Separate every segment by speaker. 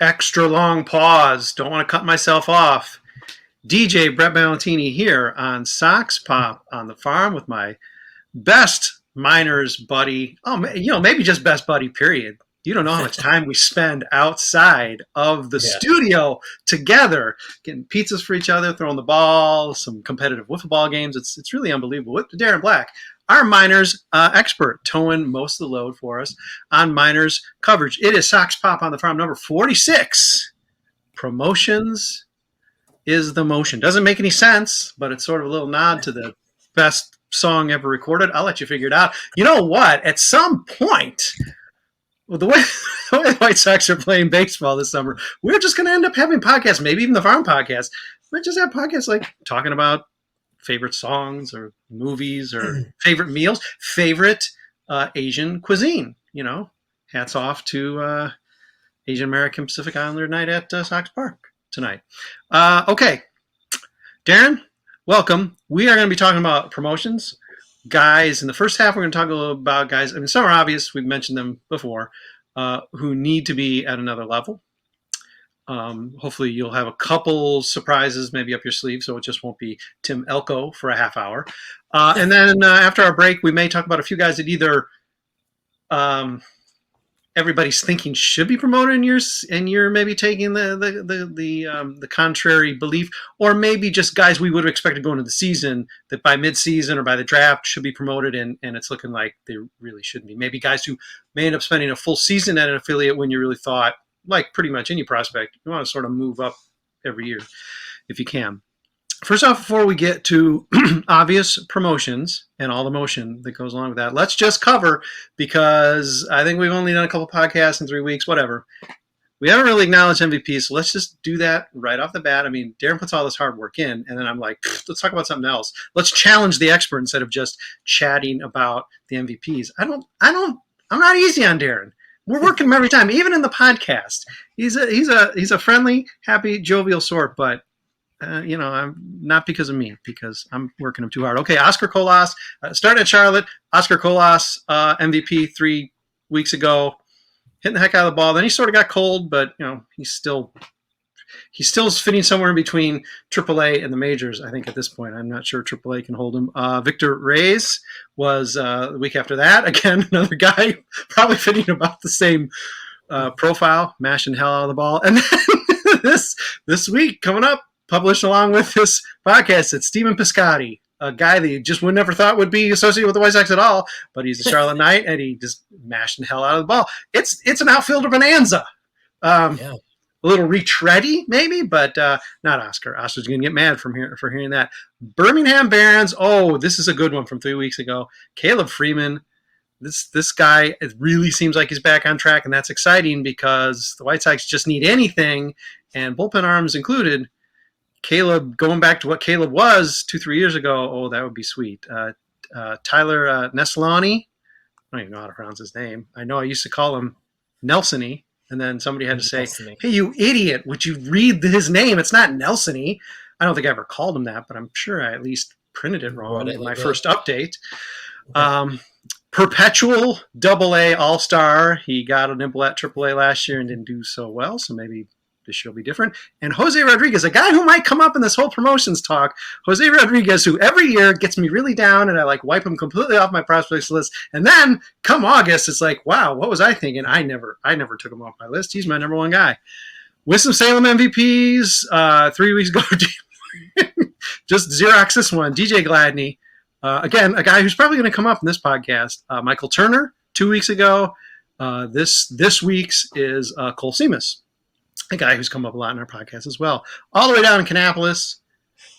Speaker 1: extra long pause. Don't want to cut myself off. DJ Brett Ballantini here on Sox Pop on the farm with my best miners buddy. Oh, maybe just best buddy, period. You don't know how much time we spend outside of the studio together, getting pizzas for each other, throwing the ball, some competitive wiffle ball games. It's really unbelievable. With Darren Black, our miners expert, towing most of the load for us on miners coverage. It is Sox Pop on the farm number 46. Promotions is the motion. Doesn't make any sense, but it's sort of a little nod to the best song ever recorded. I'll let you figure it out. You know what? At some point, well, the way the White Sox are playing baseball this summer, we're just going to end up having podcasts, maybe even the farm podcast. We just have podcasts like talking about favorite songs or movies or favorite meals, favorite Asian cuisine. You know, hats off to Asian American Pacific Islander night at Sox Park tonight. Okay, Darren, welcome. We are going to be talking about promotions. Guys, in the first half, we're going to talk a little about guys. I mean, some are obvious. We've mentioned them before, who need to be at another level. Hopefully, you'll have a couple surprises maybe up your sleeve, so it just won't be Tim Elko for a half hour. And then after our break, we may talk about a few guys that either everybody's thinking should be promoted, and you're maybe taking the contrary belief, or maybe just guys we would have expected going into the season that by mid-season or by the draft should be promoted, and it's looking like they really shouldn't be. Maybe guys who may end up spending a full season at an affiliate when you really thought, like pretty much any prospect, you want to sort of move up every year if you can. First off, before we get to obvious promotions and all the motion that goes along with that, let's just cover, because I think we've only done a couple podcasts in 3 weeks, whatever. We haven't really acknowledged MVP, so let's just do that right off the bat. I mean, Darren puts all this hard work in, and then I'm like, let's talk about something else. Let's challenge the expert instead of just chatting about the MVPs. I'm not easy on Darren. We're working him every time, even in the podcast. He's a friendly, happy, jovial sort, but I'm not because of me, because I'm working him too hard. Okay, Oscar Colas started at Charlotte. Oscar Colas, MVP 3 weeks ago, hitting the heck out of the ball. Then he sort of got cold, but he's still fitting somewhere in between AAA and the majors. I think at this point, I'm not sure AAA can hold him. Victor Reyes was the week after that. Again, another guy probably fitting about the same profile, mashing the hell out of the ball. And then this week coming up, published along with this podcast, it's Stephen Piscotty, a guy that you just would never thought would be associated with the White Sox at all, but he's a Charlotte Knight, and he just mashed the hell out of the ball. It's an outfielder bonanza. A little retready, maybe, but not Oscar. Oscar's going to get mad for hearing that. Birmingham Barons, this is a good one from 3 weeks ago. Caleb Freeman. This guy, it really seems like he's back on track, and that's exciting because the White Sox just need anything, and bullpen arms included. Caleb, going back to what Caleb was 2-3 years ago, that would be sweet. Tyler Neslani, I don't even know how to pronounce his name. I know I used to call him Nelsony, and then somebody had to say, "Hey, you idiot, would you read his name? It's not Nelsony." I don't think I ever called him that, but I'm sure I at least printed it wrong in my first update. Okay. Perpetual AA All-Star. He got a nibble at AAA last year and didn't do so well, so maybe this year will be different. And José Rodríguez, a guy who might come up in this whole promotions talk. José Rodríguez, who every year gets me really down, and I wipe him completely off my prospects list. And then come August, it's like, wow, what was I thinking? I never took him off my list. He's my number one guy. Winston-Salem MVPs 3 weeks ago. Just Xerox this one. DJ Gladney. Again, a guy who's probably going to come up in this podcast. Michael Turner 2 weeks ago. This week's is Cole Seamus, a guy who's come up a lot in our podcast as well. All the way down in Kannapolis.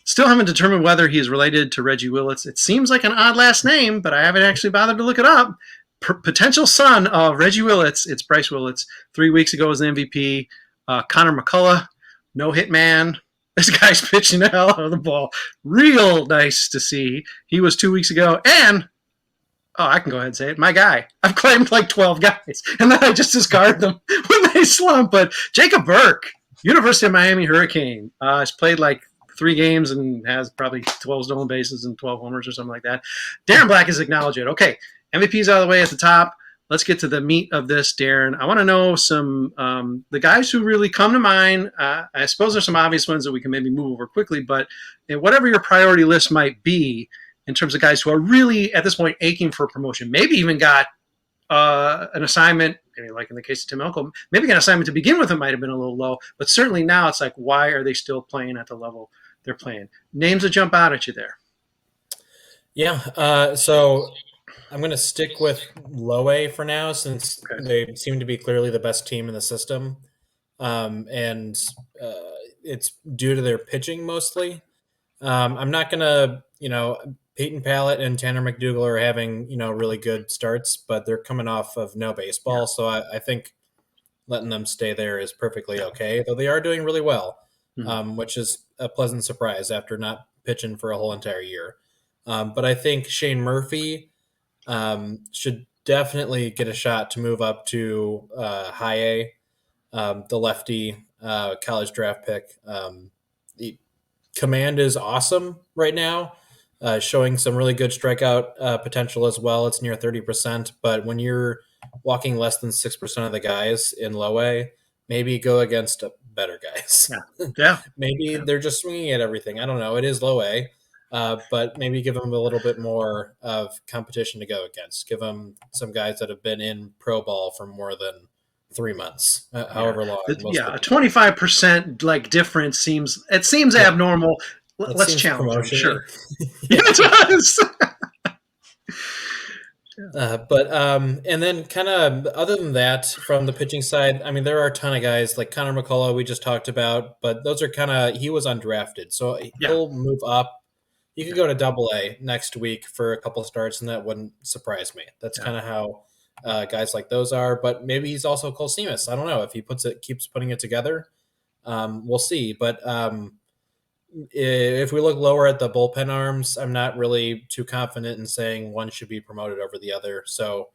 Speaker 1: Still haven't determined whether he is related to Reggie Willits. It seems like an odd last name, but I haven't actually bothered to look it up. Potential son of Reggie Willits. It's Bryce Willits. 3 weeks ago was the MVP. Connor McCullough, no-hit man. This guy's pitching the hell out of the ball. Real nice to see. He was 2 weeks ago. And, I can go ahead and say it, my guy. I've claimed 12 guys, and then I just discard them when they slump. But Jacob Burke, University of Miami Hurricane, has played 3 games and has probably 12 stolen bases and 12 homers or something like that. Darren Black has acknowledged it. Okay, MVP's out of the way at the top. let's get to the meat of this, Darren. I want to know some the guys who really come to mind. I suppose there's some obvious ones that we can maybe move over quickly, but whatever your priority list might be in terms of guys who are really at this point aching for promotion, maybe even got an assignment, maybe like in the case of Tim Elko, maybe an assignment to begin with it might have been a little low, but certainly now it's like, why are they still playing at the level they're playing? Names that jump out at you there.
Speaker 2: Yeah, so I'm going to stick with low A for now since they seem to be clearly the best team in the system. And it's due to their pitching mostly. I'm not going to, Peyton Pallett and Tanner McDougal are having, really good starts, but they're coming off of no baseball. Yeah. So I think letting them stay there is perfectly okay, though they are doing really well, which is a pleasant surprise after not pitching for a whole entire year. But I think Shane Murphy should definitely get a shot to move up to high A, the lefty college draft pick. The command is awesome right now, showing some really good strikeout potential as well. It's near 30%, but when you're walking less than 6% of the guys in low A, maybe go against better guys.
Speaker 1: Yeah.
Speaker 2: Maybe they're just swinging at everything. I don't know. It is low A. But maybe give them a little bit more of competition to go against. Give them some guys that have been in pro ball for more than 3 months, however long.
Speaker 1: A 25% like difference seems abnormal. Let's challenge them. Sure. Yeah, it does.
Speaker 2: And then kind of other than that, from the pitching side, I mean, there are a ton of guys like Connor McCullough we just talked about, but those are kind of, he was undrafted, so he'll move up. You could go to Double A next week for a couple of starts, and that wouldn't surprise me. That's kind of how guys like those are. But maybe he's also Cole Seamus. I don't know if he keeps putting it together. We'll see. But if we look lower at the bullpen arms, I'm not really too confident in saying one should be promoted over the other. So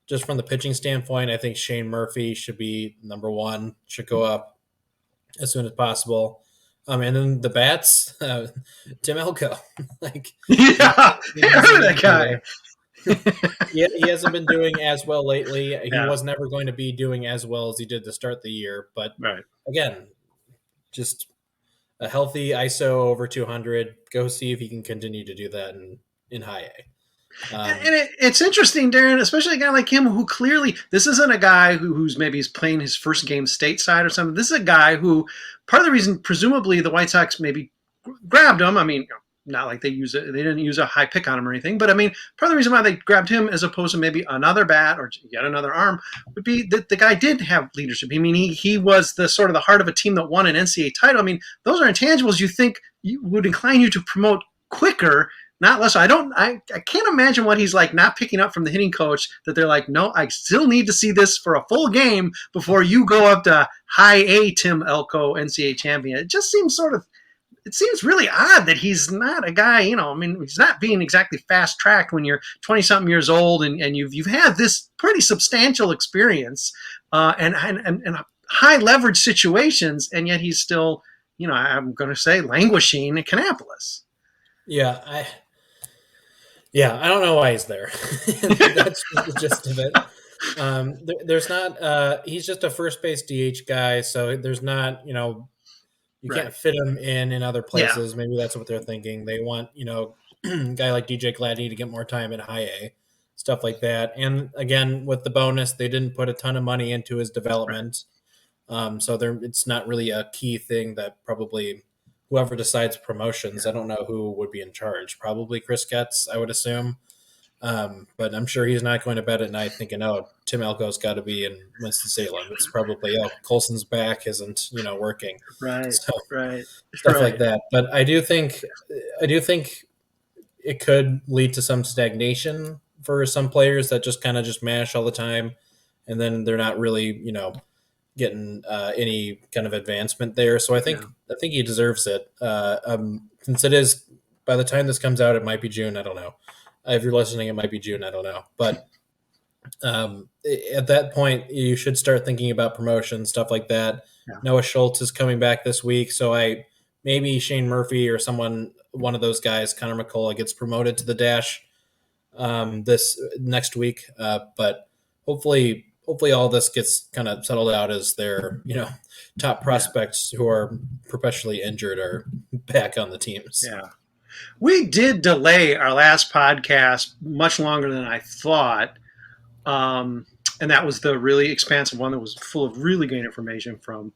Speaker 2: just from the pitching standpoint, I think Shane Murphy should be number one. Should go up as soon as possible. And then the bats, Tim Elko. I
Speaker 1: heard that guy.
Speaker 2: He hasn't been doing as well lately. He was never going to be doing as well as he did to start the year. But again, just a healthy ISO over 200. Go see if he can continue to do that in high A.
Speaker 1: And it's interesting, Darren, especially a guy like him who clearly, this isn't a guy who's maybe he's playing his first game stateside or something. This is a guy who, part of the reason, presumably, the White Sox maybe grabbed him, I mean, not like they didn't use a high pick on him or anything, but I mean, part of the reason why they grabbed him as opposed to maybe another bat or yet another arm would be that the guy did have leadership. I mean, he was the sort of the heart of a team that won an NCAA title. I mean, those are intangibles you think would incline you to promote quicker, not less. I can't imagine what he's like not picking up from the hitting coach, that they're like, no, I still need to see this for a full game before you go up to high A Tim Elko NCAA champion. It just seems it seems really odd that he's not a guy, I mean, he's not being exactly fast tracked when you're 20 something years old and you've had this pretty substantial experience and high leverage situations. And yet he's still, I'm going to say languishing at Kannapolis.
Speaker 2: Yeah. I don't know why he's there. That's just the gist of it. There's not, he's just a first base DH guy. So there's not, you can't fit him in other places. Yeah. Maybe that's what they're thinking. They want, a guy like DJ Gladney to get more time in high A, stuff like that. And again, with the bonus, they didn't put a ton of money into his development. So it's not really a key thing that probably whoever decides promotions, I don't know who would be in charge. Probably Chris Getz, I would assume. But I'm sure he's not going to bed at night thinking, oh, Tim Elko's got to be in Winston-Salem. It's probably, Colson's back isn't, working.
Speaker 1: Right,
Speaker 2: so,
Speaker 1: right.
Speaker 2: Stuff like that. But I do think it could lead to some stagnation for some players that just kind of just mash all the time. And then they're not really, getting any kind of advancement there. So I think he deserves it. Since it is, by the time this comes out, it might be June. I don't know. If you're listening, it might be June. I don't know. But at that point, you should start thinking about promotion, stuff like that. Yeah. Noah Schultz is coming back this week. So maybe Shane Murphy or one of those guys, Connor McCullough, gets promoted to the dash this next week. But hopefully all this gets kind of settled out as their top
Speaker 1: Yeah.
Speaker 2: prospects who are professionally injured are back on the teams.
Speaker 1: Yeah. We did delay our last podcast much longer than I thought. And that was the really expansive one that was full of really great information from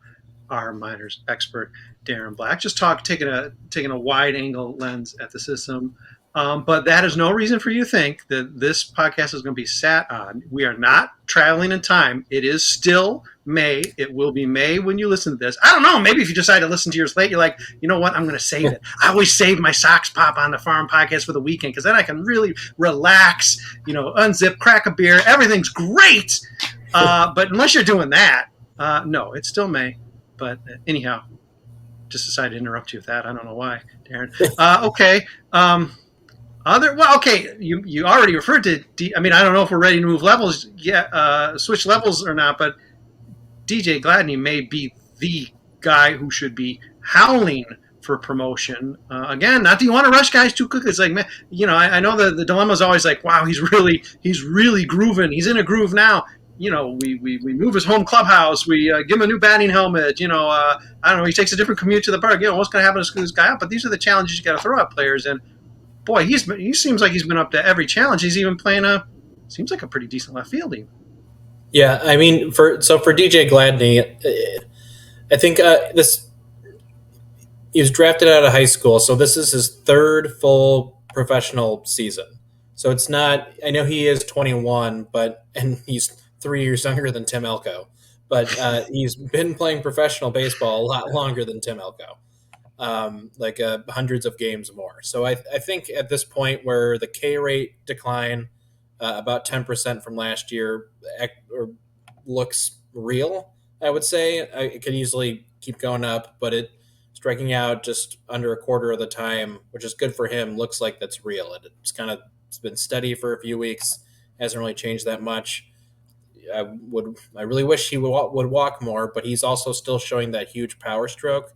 Speaker 1: our minors expert, Darren Black. Just taking a wide angle lens at the system. But that is no reason for you to think that this podcast is going to be sat on. We are not traveling in time. It is still May. It will be May when you listen to this. I don't know. Maybe if you decide to listen 2 years late, you're like, you know what? I'm going to save it. I always save my Sox Pop on the farm podcast for the weekend because then I can really relax, unzip, crack a beer. Everything's great. But unless you're doing that, no, it's still May. But anyhow, just decided to interrupt you with that. I don't know why, Darren. Okay. You already referred to. I don't know if we're ready to move levels yet, switch levels or not. But DJ Gladney may be the guy who should be howling for promotion. Again, not that you want to rush guys too quickly. It's like, man, I know the dilemma is always like, wow, he's really grooving. He's in a groove now. We move his home clubhouse. We give him a new batting helmet. I don't know. He takes a different commute to the park. What's going to happen to screw this guy up? But these are the challenges you got to throw at players. And boy, he seems like he's been up to every challenge. He's even playing seems like a pretty decent left field even.
Speaker 2: Yeah, for DJ Gladney, I think he was drafted out of high school, so this is his third full professional season. So it's not. I know he is 21, and he's 3 years younger than Tim Elko, but he's been playing professional baseball a lot longer than Tim Elko. Hundreds of games more. So I think at this point where the K rate decline about 10% from last year looks real, I would say it could easily keep going up, but it striking out just under a quarter of the time, which is good for him, looks like that's real. It's been steady for a few weeks, hasn't really changed that much. I really wish he would walk more, but he's also still showing that huge power stroke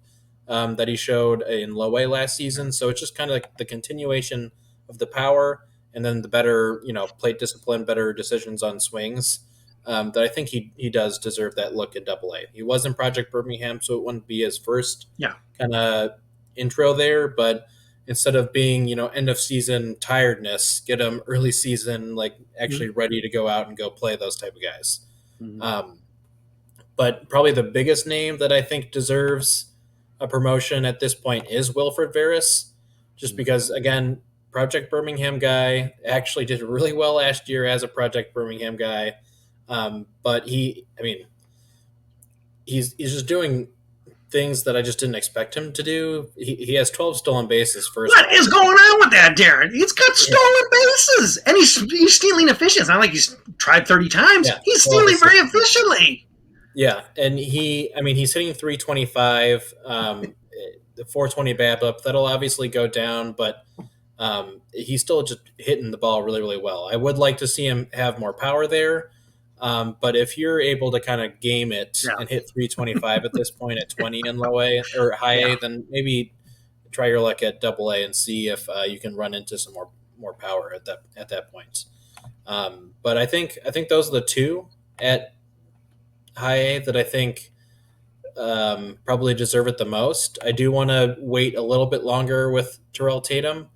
Speaker 2: that he showed in low A last season. So it's just kind of like the continuation of the power and then the better, plate discipline, better decisions on swings. That I think he does deserve that look in Double A. He was in Project Birmingham, so it wouldn't be his first kind of intro there. But instead of being, end of season tiredness, get him early season, actually ready to go out and go play those type of guys. Mm-hmm. But probably the biggest name that I think deserves a promotion at this point is Wilfred Veras, just because, again, Project Birmingham guy, actually did really well last year as a Project Birmingham guy. But he's just doing things that I just didn't expect him to do. He has 12 stolen bases first.
Speaker 1: What is going on with that, Darren? He's got stolen bases, and he's stealing efficiently. It's not like he's tried 30 times. Yeah, he's stealing very efficiently.
Speaker 2: Yeah, and he's hitting 325, the 420 BABIP. That'll obviously go down, but he's still just hitting the ball really, really well. I would like to see him have more power there. But if you're able to kind of game it and hit 325 at this point at 20 in low A or high A, then maybe try your luck at Double A and see if you can run into some more power at that point. But I think those are the two at high A that I think probably deserve it the most. I do want to wait a little bit longer with Terrell Tatum.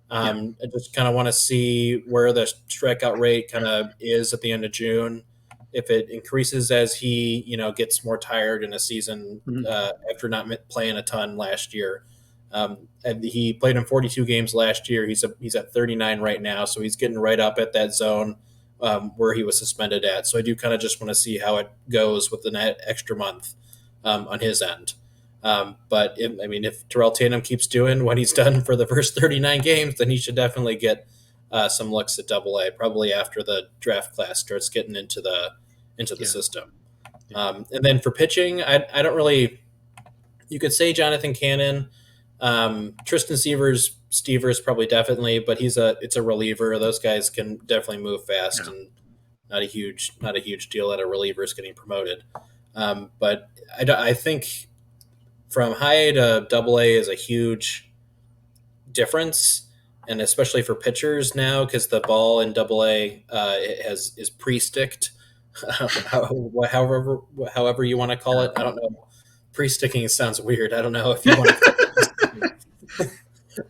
Speaker 2: I just kind of want to see where the strikeout rate kind of is at the end of June. If it increases as he, gets more tired in a season after not playing a ton last year. And he played in 42 games last year. He's at 39 right now, so he's getting right up at that zone where he was suspended at. So I do kind of just want to see how it goes with the extra month on his end. But if Terrell Tatum keeps doing what he's done for the first 39 games, then he should definitely get some looks at Double A, probably after the draft class starts getting into the system. And then for pitching, I don't really. You could say Jonathan Cannon, Tristan Stevers probably definitely, but it's a reliever. Those guys can definitely move fast and not a huge deal that a reliever is getting promoted. But I think from high A to Double A is a huge difference, and especially for pitchers now because the ball in Double A is pre-sticked. however you want to call it. I don't know. Pre-sticking sounds weird. I don't know if you want to call it pre-sticking.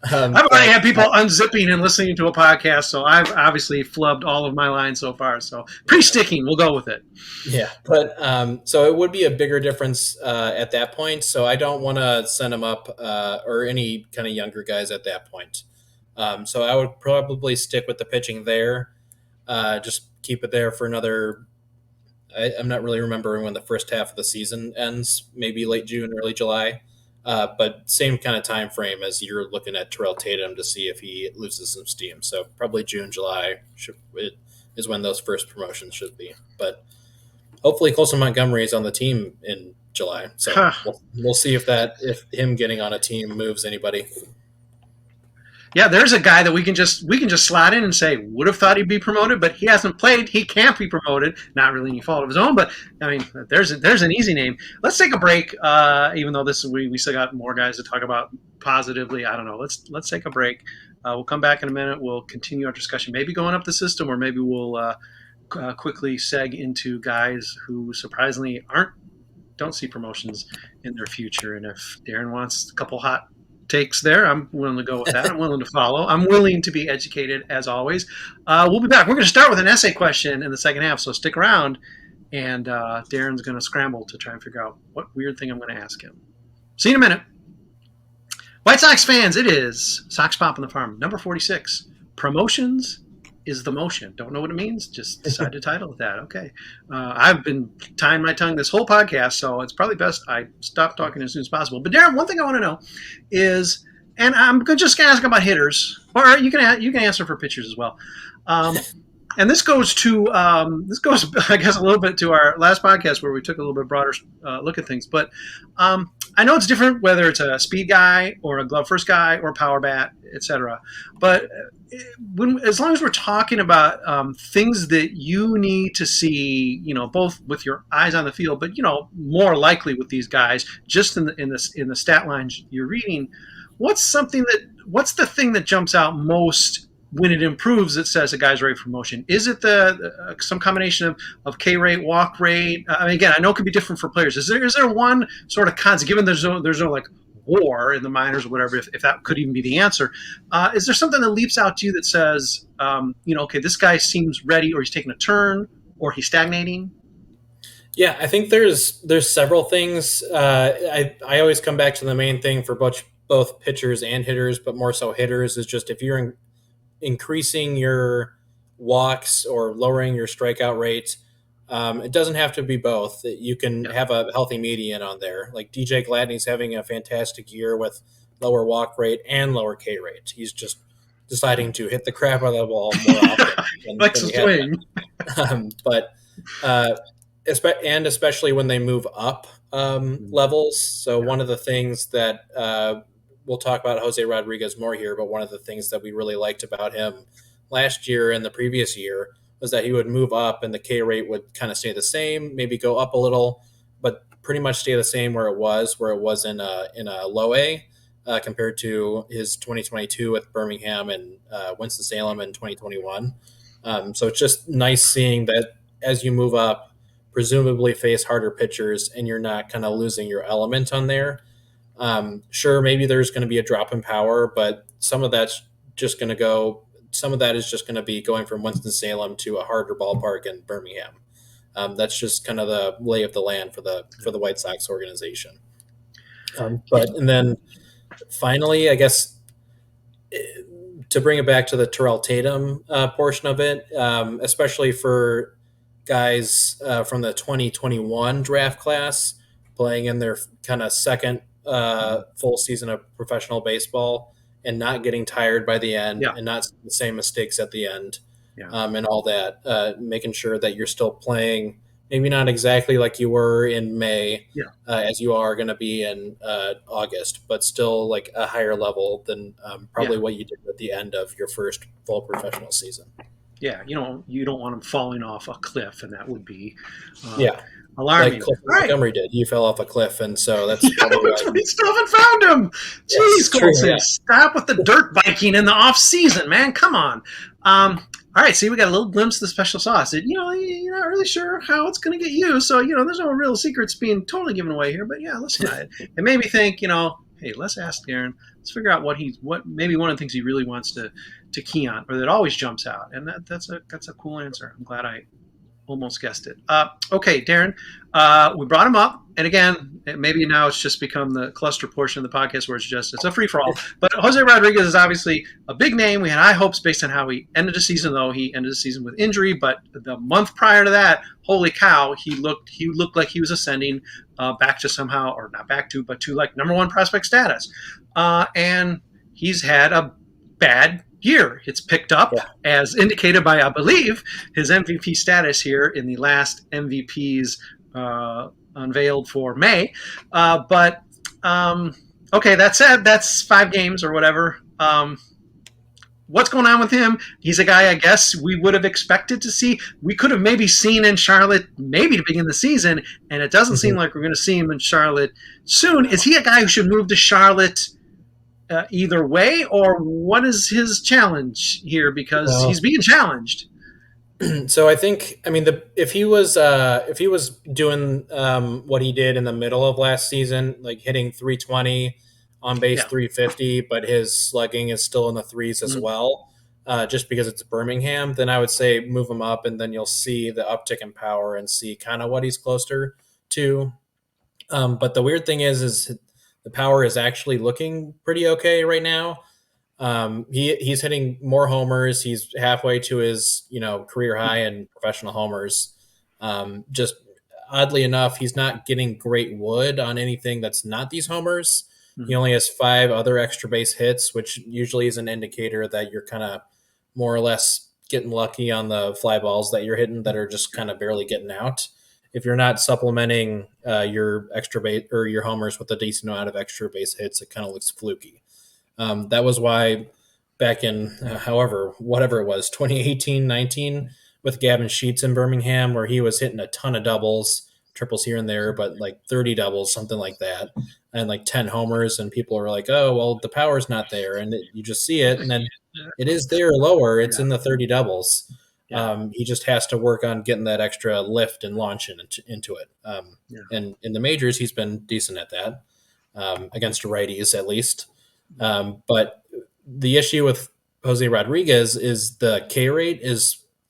Speaker 1: I've already had people unzipping and listening to a podcast, so I've obviously flubbed all of my lines so far. So pre-sticking, we'll go with it.
Speaker 2: Yeah, but so it would be a bigger difference at that point. So I don't want to send him up or any kind of younger guys at that point. So I would probably stick with the pitching there. Just keep it there for another. I'm not really remembering when the first half of the season ends. Maybe late June, early July. But same kind of time frame as you're looking at Terrell Tatum to see if he loses some steam. So probably June, July is when those first promotions should be. But hopefully Colson Montgomery is on the team in July. So we'll see if him getting on a team moves anybody.
Speaker 1: Yeah, there's a guy that we can just slot in and say would have thought he'd be promoted, but he hasn't played. He can't be promoted. Not really any fault of his own, but I mean, there's an easy name. Let's take a break. Even though we still got more guys to talk about positively. I don't know. Let's take a break. We'll come back in a minute. We'll continue our discussion. Maybe going up the system, or maybe we'll quickly seg into guys who surprisingly don't see promotions in their future. And if Darren wants a couple hot takes there, I'm willing to go with that. I'm willing to follow. I'm willing to be educated, as always. We'll be back. We're going to start with an essay question in the second half, so stick around. And Darren's going to scramble to try and figure out what weird thing I'm going to ask him. See you in a minute. White Sox fans, it is Sox Pop on the Farm, number 46. Promotions is the motion. Don't know what it means? Just decided to title it that. Okay. I've been tying my tongue this whole podcast, so it's probably best I stop talking as soon as possible. But Darren, one thing I want to know is, and I'm just going to ask about hitters, or you can answer for pitchers as well. And this goes, I guess, a little bit to our last podcast where we took a little bit broader look at things. But I know it's different whether it's a speed guy or a glove first guy or power bat, etc. But as long as we're talking about things that you need to see, both with your eyes on the field, but more likely with these guys, just in the stat lines you're reading, what's the thing that jumps out most when it improves? It says a guy's ready for promotion. Is it some combination of K rate, walk rate? I mean, again, I know it can be different for players. Is there one sort of concept, given there's no like WAR in the minors or whatever, if that could even be the answer? Is there something that leaps out to you that says, okay, this guy seems ready, or he's taking a turn, or he's stagnating?
Speaker 2: Yeah, I think there's several things. I always come back to the main thing for both pitchers and hitters, but more so hitters, is just if you're increasing your walks or lowering your strikeout rate. It doesn't have to be both. You can have a healthy median on there. Like DJ Gladney's having a fantastic year with lower walk rate and lower K rate. He's just deciding to hit the crap out of the ball more often.
Speaker 1: Likes to swing.
Speaker 2: But especially when they move up levels. So one of the things that we'll talk about José Rodríguez more here, but one of the things that we really liked about him last year and the previous year was that he would move up and the K rate would kind of stay the same, maybe go up a little, but pretty much stay the same where it was in a low A compared to his 2022 with Birmingham and Winston-Salem in 2021. So it's just nice seeing that as you move up, presumably face harder pitchers, and you're not kind of losing your element on there. Sure, maybe there's going to be a drop in power, but some of that is just going to be going from Winston-Salem to a harder ballpark in Birmingham. That's just kind of the lay of the land for the White Sox organization. And then finally, I guess to bring it back to the Terrell Tatum portion of it, especially for guys from the 2021 draft class playing in their kind of second full season of professional baseball and not getting tired by the end and not the same mistakes at the end and all that, making sure that you're still playing, maybe not exactly like you were in May as you are going to be in August, but still like a higher level than probably what you did at the end of your first full professional season.
Speaker 1: Yeah, you don't want them falling off a cliff, and that would be alarming.
Speaker 2: Like Montgomery did. You fell off a cliff, and so that's probably why.
Speaker 1: We still haven't found him. Jeez, Colson, stop with the dirt biking in the off season, man. Come on. All all right, see, we got a little glimpse of the special sauce. You're not really sure how it's going to get used, so there's no real secrets being totally given away here. But yeah, let's try it. It made me think, hey, let's ask Darren. Let's figure out what maybe one of the things he really wants to key on, or that always jumps out. And that's a cool answer. I'm glad I almost guessed it. Okay, Darren, we brought him up, and again, maybe now it's just become the cluster portion of the podcast where it's a free for all. But José Rodríguez is obviously a big name. We had high hopes based on how he ended the season, though he ended the season with injury. But the month prior to that, holy cow, he looked like he was ascending back to somehow, or not back to, but to like number one prospect status. And he's had a bad year. It's picked up, as indicated by, I believe, his MVP status here in the last MVPs unveiled for May. But okay, that said, that's 5 games or whatever. What's going on with him? He's a guy I guess we would have expected to see. We could have maybe seen in Charlotte maybe to begin the season, and it doesn't seem like we're going to see him in Charlotte soon. Is he a guy who should move to Charlotte either way, or what is his challenge here? Because he's being challenged.
Speaker 2: So I think, if he was doing what he did in the middle of last season, like hitting 320 on base, 350, but his slugging is still in the threes as well, just because it's Birmingham, then I would say move him up, and then you'll see the uptick in power and see kind of what he's closer to. But the weird thing is the power is actually looking pretty okay right now. He's hitting more homers. He's halfway to his career high in professional homers. Just oddly enough, he's not getting great wood on anything that's not these homers. He only has 5 other extra base hits, which usually is an indicator that you're kind of more or less getting lucky on the fly balls that you're hitting that are just kind of barely getting out. If you're not supplementing your extra base or your homers with a decent amount of extra base hits, it kind of looks fluky. That was why back in, whatever it was, 2018-19 with Gavin Sheets in Birmingham, where he was hitting a ton of doubles, triples here and there, but like 30 doubles, something like that, and like 10 homers, and people are like, oh, well, the power's not there, and you just see it, and then it is there lower. It's in the 30 doubles. He just has to work on getting that extra lift and launch into it. And in the majors, he's been decent at that, against righties at least. But the issue with José Rodríguez is the K rate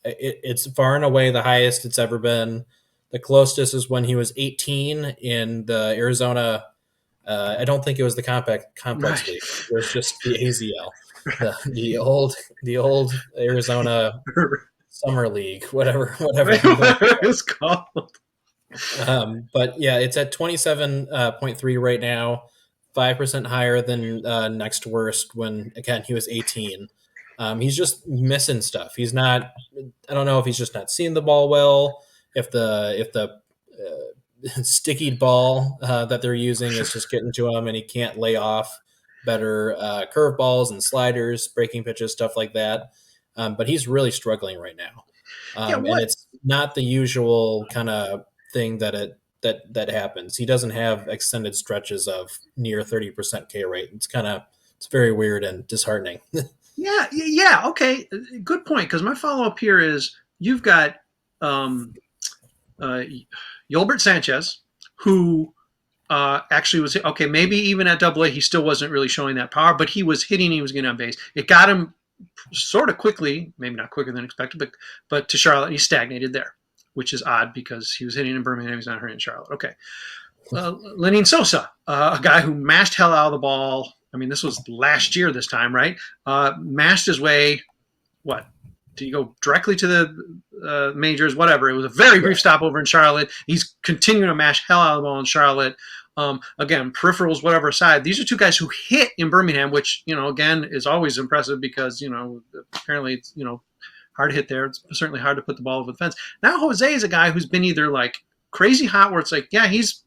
Speaker 2: it's far and away the highest it's ever been. The closest is when he was 18 in the Arizona. I don't think it was the complex league. It was just the AZL, the old Arizona Summer League, whatever
Speaker 1: it's called.
Speaker 2: But yeah, it's at 27.3 right now, 5% higher than next worst when, again, he was 18. He's just missing stuff. He's not, I don't know if he's just not seeing the ball well, if the sticky ball that they're using is just getting to him and he can't lay off better curveballs and sliders, breaking pitches, stuff like that. But he's really struggling right now. And it's not the usual kind of thing that happens. He doesn't have extended stretches of near 30% K rate. It's very weird and disheartening.
Speaker 1: Yeah. Okay. Good point. Because my follow-up here is you've got Yolbert Sanchez, who actually was, okay, maybe even at AA, he still wasn't really showing that power, but he was hitting, he was getting on base. It got him sort of quickly, maybe not quicker than expected, but to Charlotte, he stagnated there, which is odd because he was hitting in Birmingham, he's not hitting in Charlotte. Okay. Lenin Sosa, a guy who mashed hell out of the ball. I mean, this was last year this time, right? Mashed his way, did he go directly to the majors? Whatever. It was a very brief stopover in Charlotte. He's continuing to mash hell out of the ball in Charlotte. Again, peripherals, whatever aside, these are 2 guys who hit in Birmingham, which, again, is always impressive because, apparently it's, hard to hit there. It's certainly hard to put the ball over the fence. Now Jose is a guy who's been either like crazy hot where it's like, yeah, he's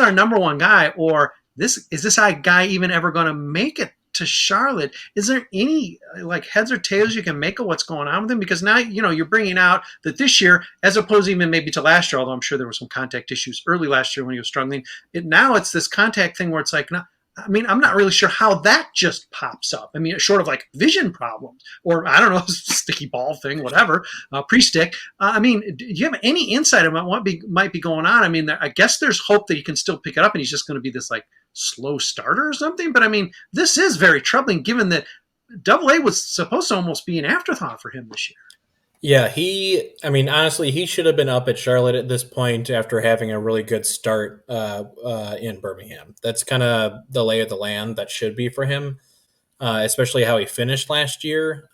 Speaker 1: our number 1 guy, or is this guy even ever going to make it to Charlotte? Is there any like heads or tails you can make of what's going on with him? Because now, you're bringing out that this year, as opposed even maybe to last year, although I'm sure there were some contact issues early last year when he was struggling, now it's this contact thing where it's like, no, I mean, I'm not really sure how that just pops up. I mean, short of like vision problems or I don't know, sticky ball thing, whatever, pre-stick. I mean, do you have any insight about what might be going on? I mean, I guess there's hope that he can still pick it up and he's just going to be this like slow starter or something. But I mean, this is very troubling given that Double A was supposed to almost be an afterthought for him this year.
Speaker 2: Yeah, I mean, honestly, he should have been up at Charlotte at this point after having a really good start in Birmingham. That's kind of the lay of the land that should be for him, especially how he finished last year.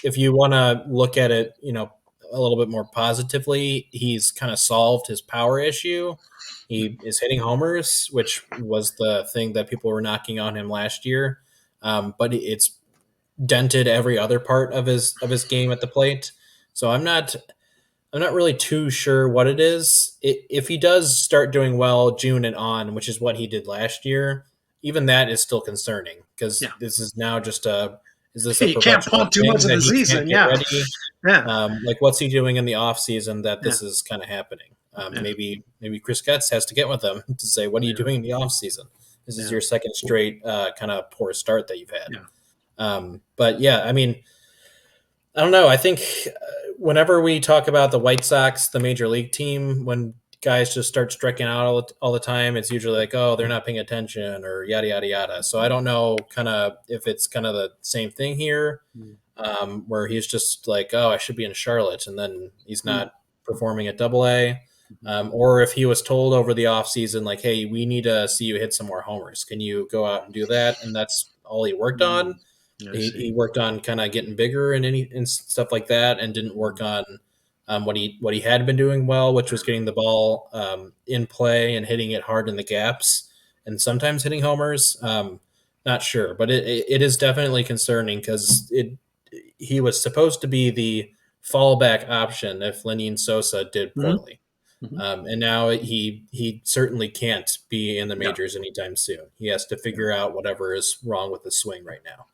Speaker 2: If you want to look at it, a little bit more positively, he's kind of solved his power issue. He is hitting homers, which was the thing that people were knocking on him last year. But it's dented every other part of his game at the plate. So I'm not really too sure what it is. If he does start doing well June and on, which is what he did last year, even that is still concerning because this is now just is this a
Speaker 1: you can't
Speaker 2: perpetual
Speaker 1: pump too
Speaker 2: thing
Speaker 1: much of
Speaker 2: that
Speaker 1: the
Speaker 2: he
Speaker 1: season?
Speaker 2: can't get ready?
Speaker 1: Yeah.
Speaker 2: Like what's he doing in the off season that this is kind of happening? Maybe Chris Getz has to get with him to say, what are you doing in the off season? This is your second straight kind of poor start that you've had. But yeah, I mean, I don't know. I think whenever we talk about the White Sox, the major league team, when guys just start striking out all the time, it's usually like, oh, they're not paying attention or yada, yada, yada. So I don't know kind of if it's kind of the same thing here where he's just like, oh, I should be in Charlotte. And then he's not performing at Double A. Or if he was told over the offseason, like, hey, we need to see you hit some more homers. Can you go out and do that? And that's all he worked on. He worked on kind of getting bigger and stuff like that, and didn't work on what he had been doing well, which was getting the ball in play and hitting it hard in the gaps, and sometimes hitting homers. Not sure, but it is definitely concerning because he was supposed to be the fallback option if Lenyn Sosa did poorly. And now he certainly can't be in the majors anytime soon. He has to figure out whatever is wrong with the swing right now.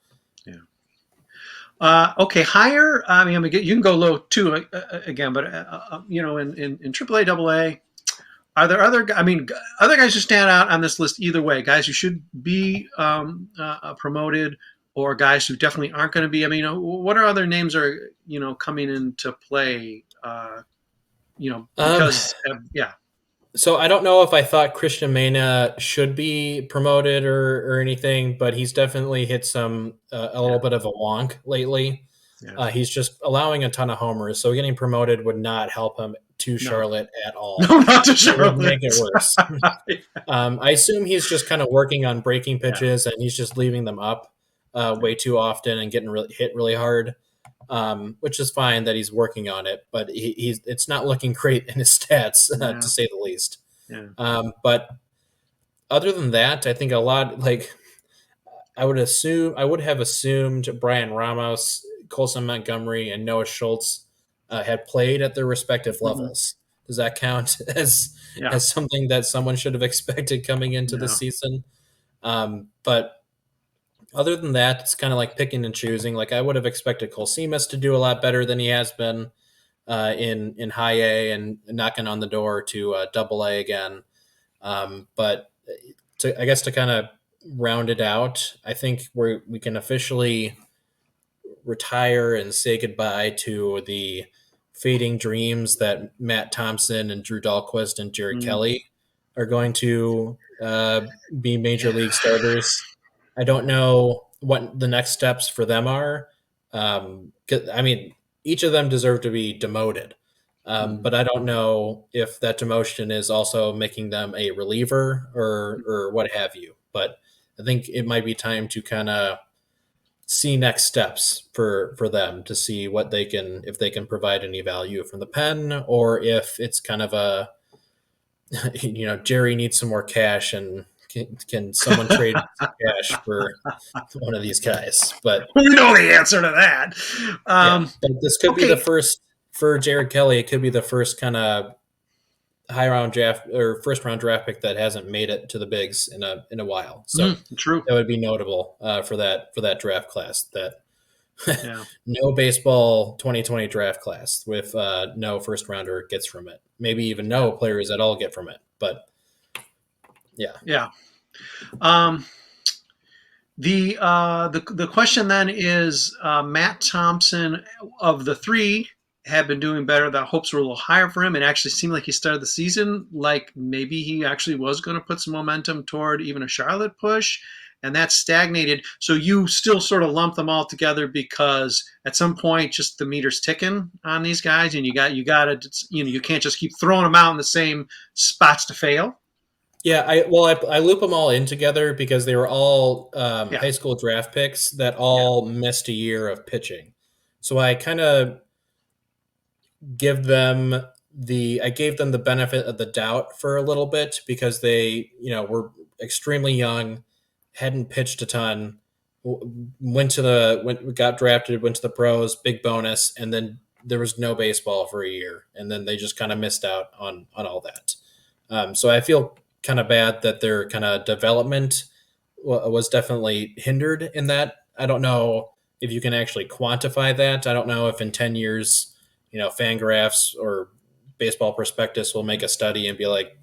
Speaker 1: Okay, higher. I mean, you can go low too again, but in AAA, AA, are there other guys who stand out on this list either way? Guys who should be promoted, or guys who definitely aren't going to be. I mean, what are other names are coming into play? Because
Speaker 2: So I don't know if I thought Christian Mena should be promoted or anything, but he's definitely hit a little bit of a wonk lately. He's just allowing a ton of homers, so getting promoted would not help him to Charlotte at all.
Speaker 1: No, not to Charlotte.
Speaker 2: It would make it worse. I assume he's just kind of working on breaking pitches, and he's just leaving them up way too often and getting hit really hard. Which is fine that he's working on it, but it's not looking great in his stats, to say the least. But other than that, I think a lot, like I would have assumed Brian Ramos, Colson Montgomery, and Noah Schultz had played at their respective levels. Does that count as something that someone should have expected coming into the season? But other than that, it's kind of like picking and choosing. Like I would have expected Colsemus to do a lot better than he has been in high A and knocking on the door to Double A again. But I guess to kind of round it out, I think we can officially retire and say goodbye to the fading dreams that Matt Thompson and Drew Dahlquist and Jared Kelly are going to be major league starters. I don't know what the next steps for them are. I mean, each of them deserve to be demoted. But I don't know if that demotion is also making them a reliever or what have you. But I think it might be time to kind of see next steps for them to see if they can provide any value from the pen, or if it's kind of a, Jerry needs some more cash and can someone trade cash for one of these guys? But
Speaker 1: we know the answer to that.
Speaker 2: But this could be the first for Jared Kelly. It could be the first kind of high round draft or first round draft pick that hasn't made it to the bigs in a while. So
Speaker 1: true.
Speaker 2: That would be notable for that draft class. That no baseball 2020 draft class with no first rounder gets from it. Maybe even no players at all get from it. But yeah.
Speaker 1: The question then is Matt Thompson of the three had been doing better. The hopes were a little higher for him. It actually seemed like he started the season like maybe he actually was going to put some momentum toward even a Charlotte push, and that stagnated. So you still sort of lump them all together because at some point just the meter's ticking on these guys, and you got to you can't just keep throwing them out in the same spots to fail.
Speaker 2: Yeah, I loop them all in together because they were all
Speaker 1: Yeah.
Speaker 2: high school draft picks that all missed a year of pitching. So I kind of gave them the benefit of the doubt for a little bit because they were extremely young, hadn't pitched a ton, got drafted, went to the pros, big bonus, and then there was no baseball for a year, and then they just kind of missed out on all that. So I feel kind of bad that their kind of development was definitely hindered in that. I don't know if you can actually quantify that. I don't know if in 10 years, Fangraphs or Baseball Prospectus will make a study and be like,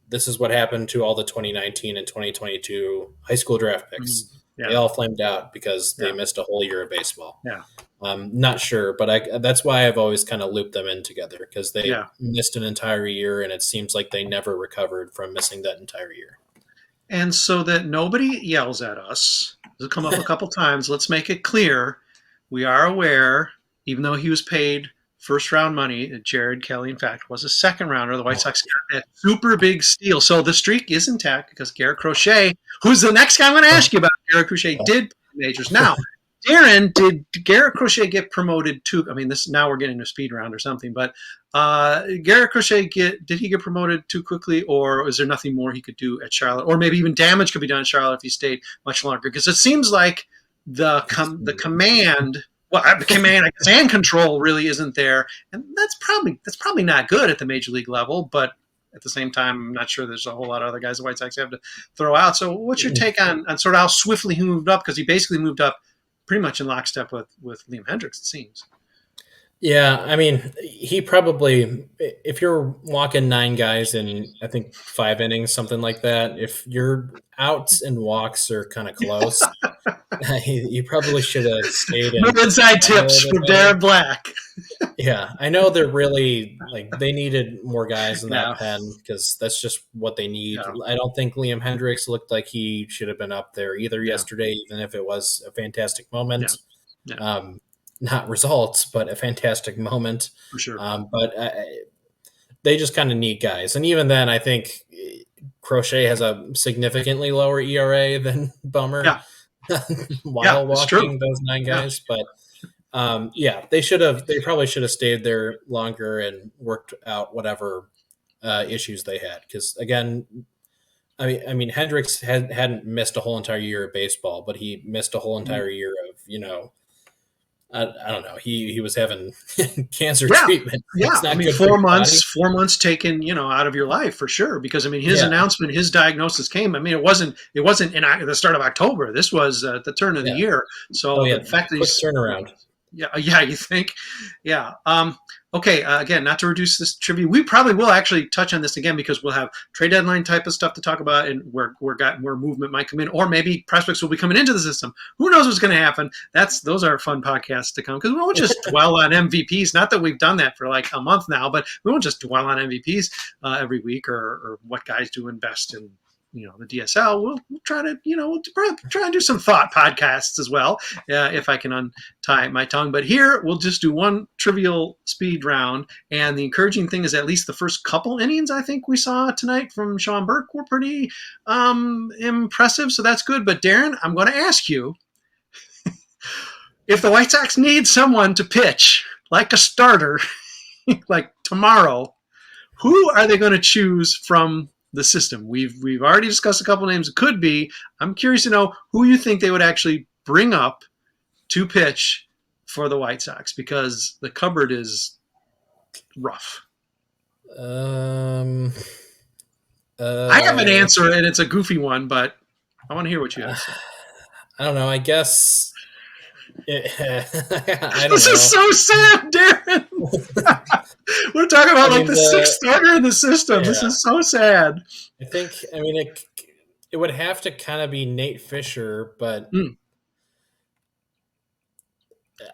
Speaker 2: this is what happened to all the 2019 and 2022 high school draft picks.
Speaker 1: Yeah.
Speaker 2: They all flamed out because they missed a whole year of baseball.
Speaker 1: Yeah.
Speaker 2: Not sure, but that's why I've always kind of looped them in together because they missed an entire year, and it seems like they never recovered from missing that entire year.
Speaker 1: And so that nobody yells at us, this will come up a couple times. Let's make it clear. We are aware, even though he was paid first-round money, that Jared Kelly, in fact, was a second-rounder. The White Sox got that super big steal. So the streak is intact because Garrett Crochet, who's the next guy I'm going to ask you about, Garrett Crochet did play majors. Now, Darren, did Garrett Crochet get promoted to? I mean, this now we're getting to a speed round or something, but Garrett Crochet did he get promoted too quickly, or is there nothing more he could do at Charlotte, or maybe even damage could be done at Charlotte if he stayed much longer? Because it seems like the command, command I guess, and control really isn't there, and that's probably not good at the major league level, but. At the same time, I'm not sure there's a whole lot of other guys the White Sox have to throw out. So what's your take on sort of how swiftly he moved up? Because he basically moved up pretty much in lockstep with Liam Hendriks, it seems.
Speaker 2: Yeah, I mean, he probably, if you're walking 9 guys in, I think 5 innings, something like that, if your outs and walks are kind of close, you probably should have stayed in.
Speaker 1: No inside tips from Darren Black.
Speaker 2: Yeah, I know they're really, they needed more guys in that pen because that's just what they need. Yeah. I don't think Liam Hendriks looked like he should have been up there either yesterday, even if it was a fantastic moment. Yeah. Not results, but a fantastic moment.
Speaker 1: For sure.
Speaker 2: But they just kind of need guys. And even then, I think Crochet has a significantly lower ERA than Bummer while walking those 9 guys. But they probably should have stayed there longer and worked out whatever issues they had. Because again, I mean, Hendriks hadn't missed a whole entire year of baseball, but he missed a whole entire year of, I don't know. He was having cancer treatment.
Speaker 1: Yeah, I mean, 4 months taken, out of your life for sure. Because I mean, his announcement, his diagnosis came. I mean, it wasn't in the start of October. This was the turn of the year. So the fact that he's
Speaker 2: turnaround.
Speaker 1: Yeah, you think? Yeah. Okay, again, not to reduce this trivia, we probably will actually touch on this again because we'll have trade deadline type of stuff to talk about and where movement might come in, or maybe prospects will be coming into the system. Who knows what's going to happen? Those are fun podcasts to come because we won't just dwell on MVPs. Not that we've done that for like a month now, but we won't just dwell on MVPs every week or what guys doing best in the DSL. We'll try to, we'll try and do some thought podcasts as well, if I can untie my tongue. But here, we'll just do one trivial speed round. And the encouraging thing is at least the first couple innings I think we saw tonight from Sean Burke were pretty impressive. So that's good. But Darren, I'm going to ask you, if the White Sox need someone to pitch like a starter, like tomorrow, who are they going to choose from the system? We've already discussed a couple names. It could be. I'm curious to know who you think they would actually bring up to pitch for the White Sox because the cupboard is rough.
Speaker 2: I
Speaker 1: have an answer and it's a goofy one, but I want to hear what you have to say.
Speaker 2: I don't know. I guess.
Speaker 1: This is so sad, Darren. We're talking about the 6th starter in the system. Yeah. This is so sad.
Speaker 2: I think. I mean, it would have to kind of be Nate Fisher, but
Speaker 1: Mm.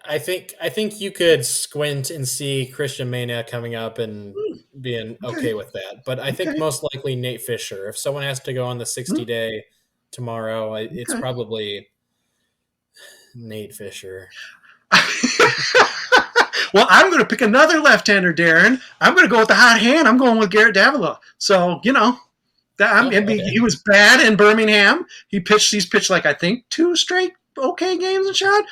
Speaker 2: I think you could squint and see Christian Mena coming up and being okay with that. But I think
Speaker 1: Okay.
Speaker 2: most likely Nate Fisher. If someone has to go on the 60-day tomorrow, it's
Speaker 1: Okay.
Speaker 2: probably Nate Fisher.
Speaker 1: Well, I'm going to pick another left-hander, Darren. I'm going to go with the hot hand. I'm going with Garrett Davila. So, he was bad in Birmingham. He's pitched like, I think, 2 straight okay games and shot.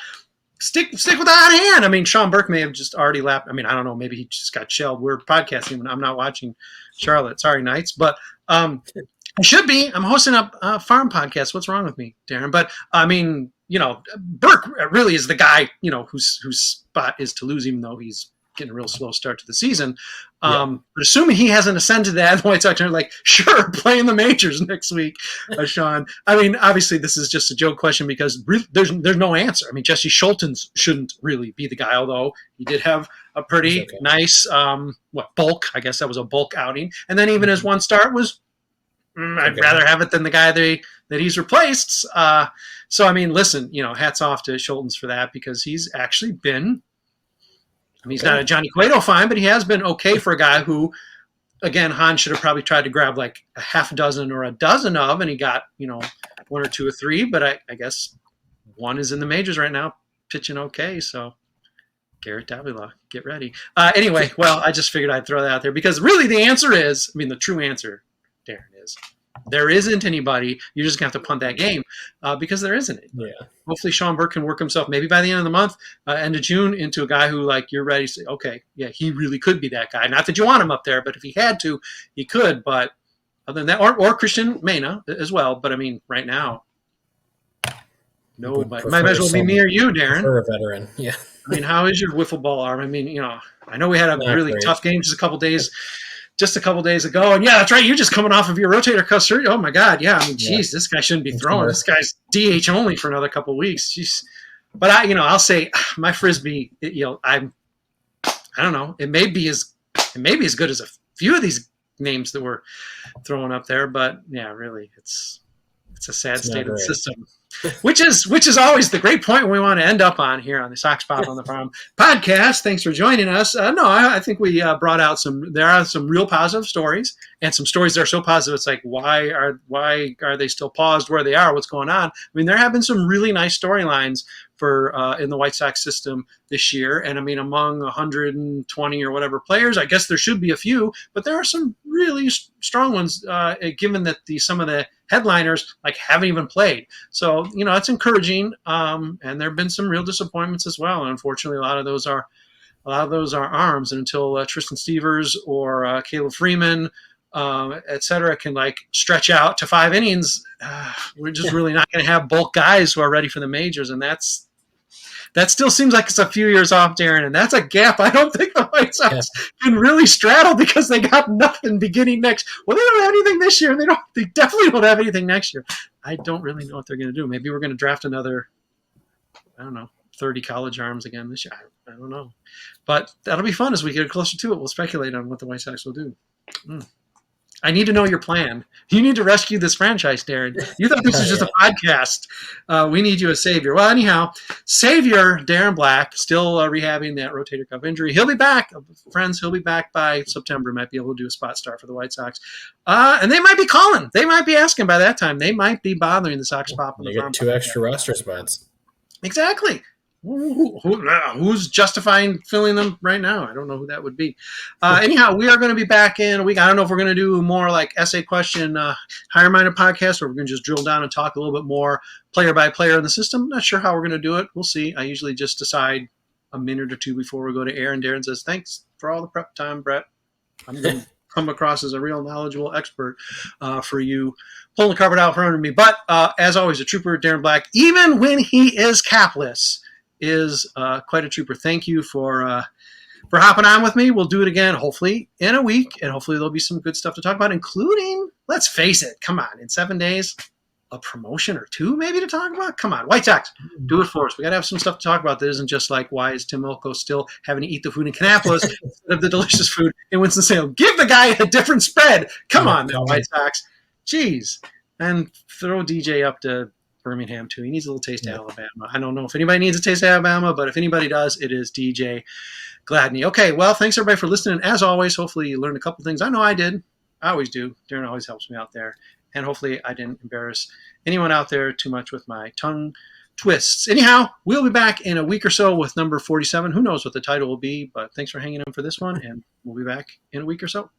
Speaker 1: Stick with the hot hand. I mean, Sean Burke may have just already lapped. I mean, I don't know. Maybe he just got shelled. We're podcasting when I'm not watching Charlotte. Sorry, Knights. But I should be. I'm hosting a farm podcast. What's wrong with me, Darren? But, I mean, Burke really is the guy, whose spot is to lose, even though he's getting a real slow start to the season. But assuming he hasn't ascended that, the White Sox are like, sure, play in the majors next week, Sean. I mean, obviously this is just a joke question because there's no answer. I mean, Jesse Schultens shouldn't really be the guy, although he did have a pretty nice bulk. I guess that was a bulk outing. And then even his one start was, I'd rather have it than the guy that he's replaced. So, I mean, listen, hats off to Schultens for that because he's actually been – I mean, he's not a Johnny Cueto fine, but he has been okay for a guy who, again, Hahn should have probably tried to grab like a half a dozen or a dozen of, and he got, 1 or 2 or 3. But I guess one is in the majors right now, pitching okay. So Garrett Davila, get ready. Anyway, well, I just figured I'd throw that out there because really the answer is, the true answer, Darren, is there isn't anybody. You're just going to have to punt that game because there isn't it.
Speaker 2: Yeah.
Speaker 1: Hopefully Sean Burke can work himself maybe by the end of the month, end of June, into a guy who you're ready to say, okay, yeah, he really could be that guy. Not that you want him up there, but if he had to, he could. But other than that, or Christian Mena as well. But I mean, right now, no. Might as well be me or you, Darren.
Speaker 2: For a veteran, yeah.
Speaker 1: I mean, how is your wiffle ball arm? I mean, I know we had a really tough game just a couple days ago. And yeah, that's right. You're just coming off of your rotator cuff surgery. Oh my God. Yeah. I mean, geez, this guy shouldn't be throwing. This guy's DH only for another couple of weeks. Jeez. But I'll say my Frisbee, I don't know. It may be as good as a few of these names that we're throwing up there, but yeah, really it's a sad state of the system. Which is always the great point we want to end up on here on the Sox Pop on the Farm podcast. Thanks for joining us. I think we brought out there are some real positive stories and some stories that are so positive. It's like, why are they still paused where they are? What's going on? I mean, there have been some really nice storylines for in the White Sox system this year. And I mean, among 120 or whatever players, I guess there should be a few, but there are some really strong ones, given that some of the headliners haven't even played. So, it's encouraging. And there have been some real disappointments as well. And unfortunately, a lot of those are arms. And until Tristan Stevers or Caleb Freeman, et cetera, can stretch out to 5 innings, we're just really not going to have bulk guys who are ready for the majors. And that still seems like it's a few years off, Darren, and that's a gap I don't think the White Sox can really straddle because they got nothing beginning next. Well, they don't have anything this year, and they definitely don't have anything next year. I don't really know what they're going to do. Maybe we're going to draft another, 30 college arms again this year. I don't know. But that'll be fun as we get closer to it. We'll speculate on what the White Sox will do. I need to know your plan. You need to rescue this franchise, Darren. You thought this was just a podcast. We need you a savior. Well, anyhow, savior Darren Black, still rehabbing that rotator cuff injury. He'll be back. Friends, he'll be back by September. Might be able to do a spot start for the White Sox. And they might be calling. They might be asking by that time. They might be bothering the Sox Pop.
Speaker 2: You get 2 extra roster spots.
Speaker 1: Exactly. Who's justifying filling them right now? I don't know who that would be. Anyhow, we are going to be back in a week. I don't know if we're going to do more essay question, higher minded podcast, or we're going to just drill down and talk a little bit more player by player in the system. Not sure how we're going to do it. We'll see. I usually just decide a minute or two before we go to air, and Darren says, "Thanks for all the prep time, Brett. I'm going to come across as a real knowledgeable expert for you, pulling the carpet out from under me." But as always, a trooper, Darren Black, even when he is capless, is quite a trooper. Thank you for hopping on with me. We'll do it again, hopefully, in a week, and hopefully there'll be some good stuff to talk about, including, let's face it, come on, in 7 days, a promotion or 2 maybe to talk about? Come on, White Sox, do it for us. We got to have some stuff to talk about that isn't just why is Tim Elko still having to eat the food in Kannapolis instead of the delicious food in Winston-Salem? Give the guy a different spread. Come on now, White Sox. Jeez. And throw DJ up to Birmingham too. He needs a little taste of Alabama. I don't know if anybody needs a taste of Alabama, but if anybody does, it is DJ Gladney. Okay, well, thanks everybody for listening. As always, hopefully you learned a couple things. I know I did. I always do. Darren always helps me out there. And hopefully I didn't embarrass anyone out there too much with my tongue twists. Anyhow, we'll be back in a week or so with number 47. Who knows what the title will be, but thanks for hanging in for this one, and we'll be back in a week or so.